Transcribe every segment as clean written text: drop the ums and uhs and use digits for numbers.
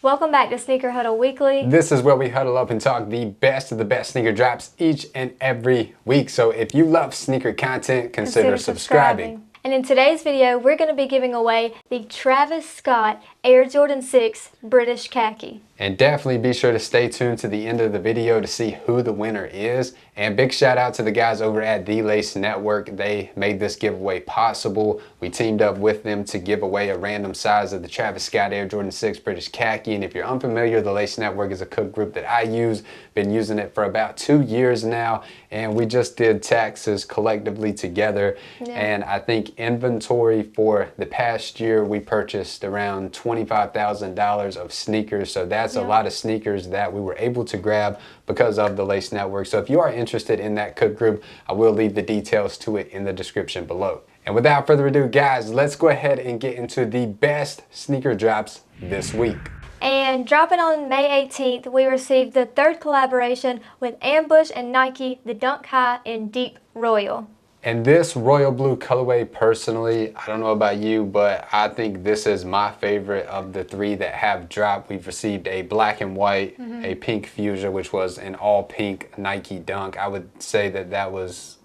Welcome back to Sneaker Huddle Weekly. This is where we huddle up and talk the best of the best sneaker drops each and every week. So if you love sneaker content, consider subscribing. And in today's video, we're going to be giving away the Travis Scott Air Jordan 6 British Khaki. And definitely be sure to stay tuned to the end of the video to see who the winner is. And big shout out to the guys over at The Lace Network. They made this giveaway possible. We teamed up with them to give away a random size of the Travis Scott Air Jordan 6 British Khaki. And if you're unfamiliar, The Lace Network is a cook group that I use. Been using it for about 2 years now. And we just did taxes collectively together. Yeah. And I think inventory for the past year, we purchased around $25,000 of sneakers. So that's a lot of sneakers that we were able to grab because of the Lace Network. So if you are interested in that cook group, I will leave the details to it in the description below. And without further ado, guys, let's go ahead and get into the best sneaker drops this week. And dropping on May 18th, we received the third collaboration with Ambush and Nike, the Dunk High in Deep Royal. And this royal blue colorway, personally, I don't know about you, but I think this is my favorite of the three that have dropped. We've received a black and white, a pink fuchsia, which was an all pink Nike Dunk. I would say that that was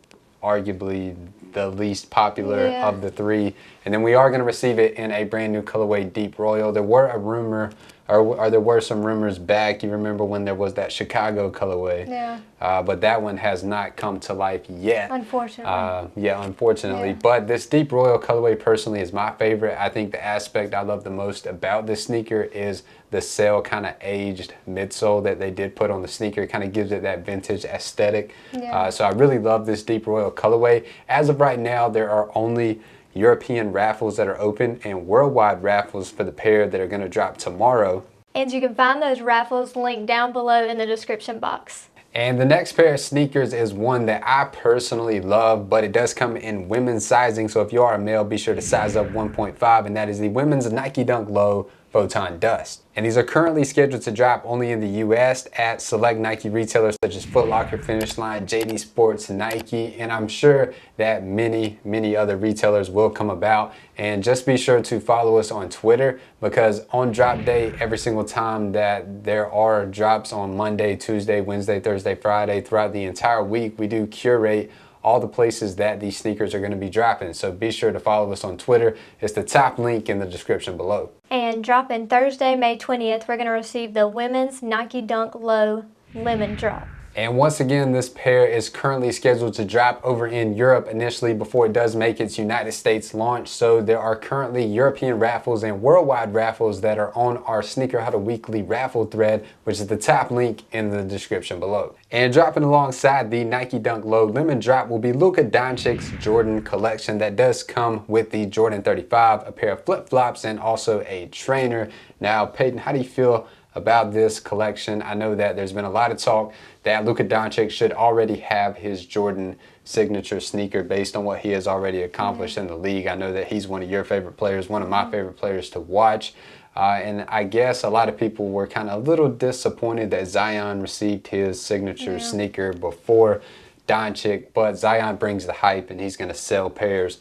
arguably the least popular of the three. And then we are going to receive it in a brand new colorway, Deep Royal. There were a rumor, or there were some rumors back. You remember when there was that Chicago colorway? Yeah. But that one has not come to life yet. Unfortunately. Unfortunately. Yeah. But this Deep Royal colorway personally is my favorite. I think the aspect I love the most about this sneaker is the sail kind of aged midsole that they did put on the sneaker. It kind of gives it that vintage aesthetic. Yeah. So I really love this Deep Royal colorway. As of right now, there are only European raffles that are open and worldwide raffles for the pair that are going to drop tomorrow. And you can find those raffles linked down below in the description box. And the next pair of sneakers is one that I personally love, but it does come in women's sizing. So if you are a male, be sure to size up 1.5, and that is the women's Nike Dunk Low Photon Dust. And these are currently scheduled to drop only in the US at select Nike retailers such as Foot Locker, Finish Line, JD Sports, Nike, and I'm sure that many other retailers will come about. And just be sure to follow us on Twitter, because on drop day, every single time that there are drops on Monday, Tuesday, Wednesday, Thursday, Friday, throughout the entire week, we do curate all the places that these sneakers are going to be dropping. So be sure to follow us on Twitter. It's the top link in the description below. And dropping Thursday, May 20th, we're going to receive the women's Nike Dunk Low Lemon Drop. And once again, this pair is currently scheduled to drop over in Europe initially before it does make its United States launch. So there are currently European raffles and worldwide raffles that are on our Sneaker Huddle Weekly raffle thread, which is the top link in the description below. And dropping alongside the Nike Dunk Low Lemon Drop will be Luka Doncic's Jordan collection that does come with the Jordan 35, a pair of flip-flops, and also a trainer. Now, Peyton, how do you feel about this collection? I know that there's been a lot of talk that Luka Doncic should already have his Jordan signature sneaker based on what he has already accomplished in the league. I know that he's one of your favorite players, one of my favorite players to watch. And I guess a lot of people were kind of a little disappointed that Zion received his signature sneaker before Doncic, but Zion brings the hype and he's going to sell pairs.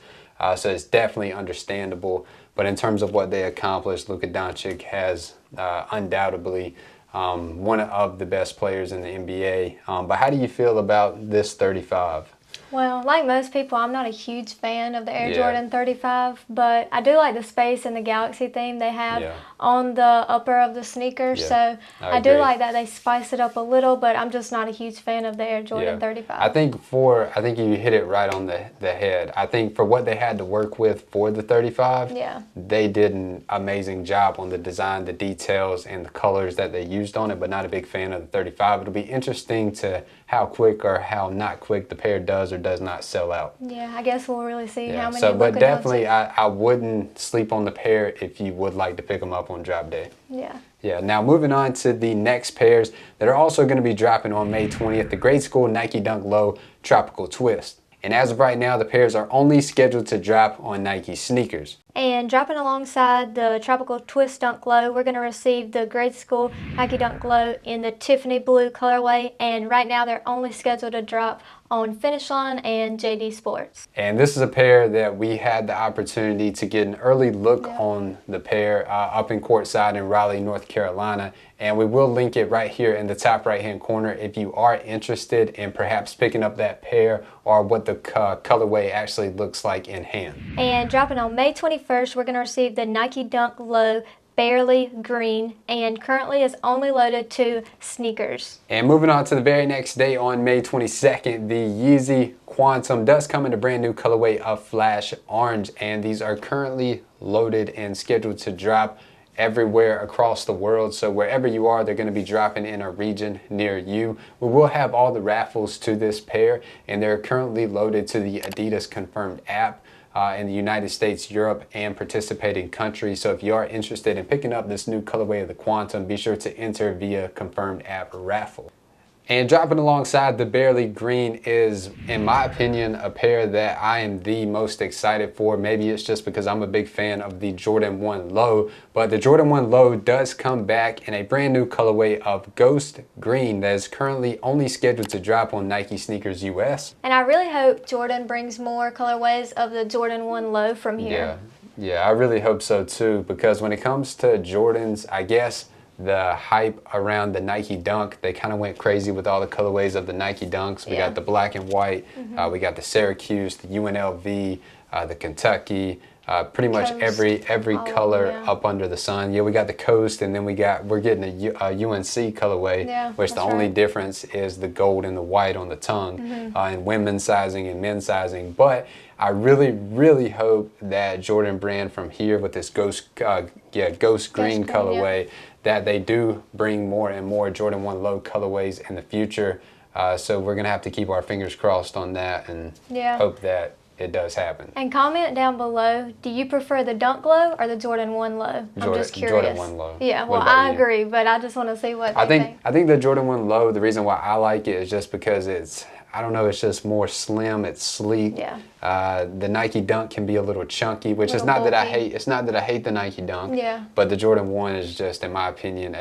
So it's definitely understandable. But in terms of what they accomplished, Luka Doncic has undoubtedly one of the best players in the NBA. But how do you feel about this 35? Well, like most people, I'm not a huge fan of the Air Jordan 35, but I do like the space and the galaxy theme they have on the upper of the sneaker. So I do like that they spice it up a little, but I'm just not a huge fan of the Air Jordan 35. I think you hit it right on the head. I think for what they had to work with for the 35, they did an amazing job on the design, the details, and the colors that they used on it, but not a big fan of the 35. It'll be interesting to how quick or how not quick the pair does or does not sell out. Yeah, I guess we'll really see how many. So, but definitely, I wouldn't sleep on the pair if you would like to pick them up on drop day. Yeah. Now moving on to the next pairs that are also going to be dropping on May 20th, the Grade School Nike Dunk Low Tropical Twist. And as of right now, the pairs are only scheduled to drop on Nike sneakers. And dropping alongside the Tropical Twist Dunk Low, we're going to receive the Grade School Nike Dunk Low in the Tiffany Blue colorway. And right now they're only scheduled to drop on Finish Line and JD Sports. And this is a pair that we had the opportunity to get an early look on the pair up in courtside in Raleigh, North Carolina. And we will link it right here in the top right hand corner if you are interested in perhaps picking up that pair or what the colorway actually looks like in hand. And dropping on May 21st, we're going to receive the Nike Dunk Low Barely Green, and currently is only loaded to sneakers. And moving on to the very next day on May 22nd, the Yeezy Quantum does come in a brand new colorway of Flash Orange, and these are currently loaded and scheduled to drop everywhere across the world. So wherever you are, they're going to be dropping in a region near you. We will have all the raffles to this pair, and they're currently loaded to the Adidas Confirmed app in the United States, Europe, and participating countries. So if you are interested in picking up this new colorway of the Quantum, be sure to enter via Confirmed app raffle. And dropping alongside the Barely Green is, in my opinion, a pair that I am the most excited for. Maybe it's just because I'm a big fan of the Jordan 1 Low, but the Jordan 1 Low does come back in a brand new colorway of Ghost Green that is currently only scheduled to drop on Nike Sneakers US. And I really hope Jordan brings more colorways of the Jordan 1 Low from here. Yeah, I really hope so too, because when it comes to Jordans, I guess the hype around the Nike Dunk, they kind of went crazy with all the colorways of the Nike Dunks. We got the black and white, we got the Syracuse, the UNLV, the Kentucky, pretty much every color up under the sun. Yeah, we got the Coast, and then we're getting a UNC colorway, which the only difference is the gold and the white on the tongue, in women's sizing and men's sizing. But I really hope that Jordan brand from here with this Ghost Green colorway, that they do bring more and more Jordan 1 Low colorways in the future. So we're going to have to keep our fingers crossed on that and hope that it does happen. And comment down below, do you prefer the Dunk Low or the Jordan 1 Low? I'm just curious. Jordan 1 Low. Yeah, well, I agree, but I just want to see what I think the Jordan 1 Low, the reason why I like it is just because it's, I don't know, it's just more slim, it's sleek. The Nike Dunk can be a little chunky, which is not that I hate. It's not that I hate the Nike Dunk. But the Jordan 1 is just, in my opinion,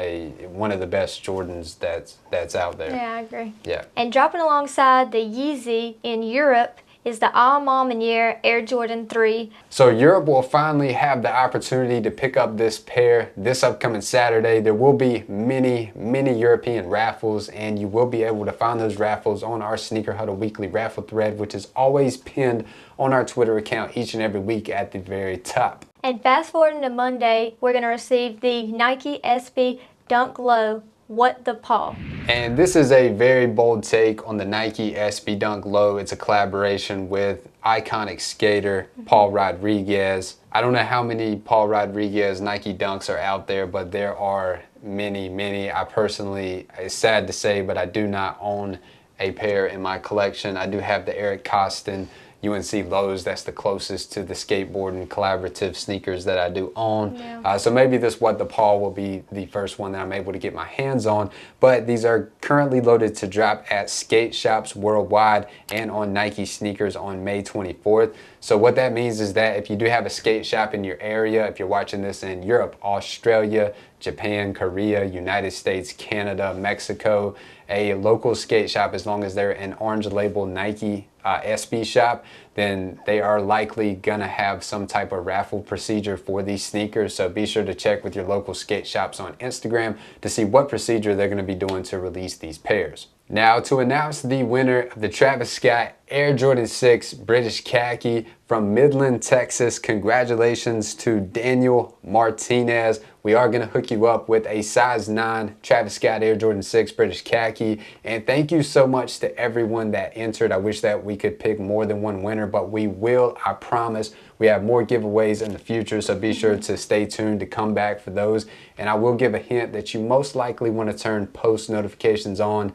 one of the best Jordans that's out there. Yeah, I agree. Yeah. And dropping alongside the Yeezy in Europe is the Ma Maniere Air Jordan 3. So Europe will finally have the opportunity to pick up this pair this upcoming Saturday. There will be many European raffles, and you will be able to find those raffles on our Sneaker Huddle weekly raffle thread, which is always pinned on our Twitter account each and every week at the very top. And fast forwarding to Monday, we're going to receive the Nike SB Dunk Low What the Paw. And this is a very bold take on the Nike SB Dunk Low. It's a collaboration with iconic skater Paul Rodriguez. I don't know how many Paul Rodriguez Nike Dunks are out there, but there are many. I personally, it's sad to say, but I do not own a pair in my collection. I do have the Eric Costin UNC Lows. That's the closest to the skateboarding collaborative sneakers that I do own. So maybe this What the Paw will be the first one that I'm able to get my hands on. But these are currently loaded to drop at skate shops worldwide and on Nike sneakers on May 24th. So what that means is that if you do have a skate shop in your area, if you're watching this in Europe, Australia, Japan, Korea, United States, Canada, Mexico, a local skate shop, as long as they're an orange label Nike SB shop, then they are likely gonna have some type of raffle procedure for these sneakers. So be sure to check with your local skate shops on Instagram to see what procedure they're gonna be doing to release these pairs. Now, to announce the winner of the Travis Scott Air Jordan 6 British Khaki from Midland, Texas, congratulations to Daniel Martinez. We are going to hook you up with a size 9 Travis Scott Air Jordan 6 British Khaki. And thank you so much to everyone that entered. I wish that we could pick more than one winner, but we will, I promise. We have more giveaways in the future, so be sure to stay tuned to come back for those. And I will give a hint that you most likely want to turn post notifications on,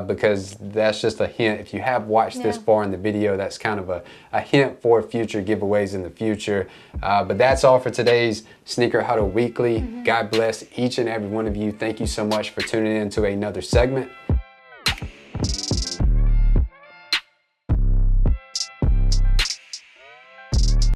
because that's just a hint. If you have watched this far in the video, that's kind of a hint for future giveaways in the future. But that's all for today's Sneaker Huddle Weekly. God bless each and every one of you. Thank you so much for tuning in to another segment.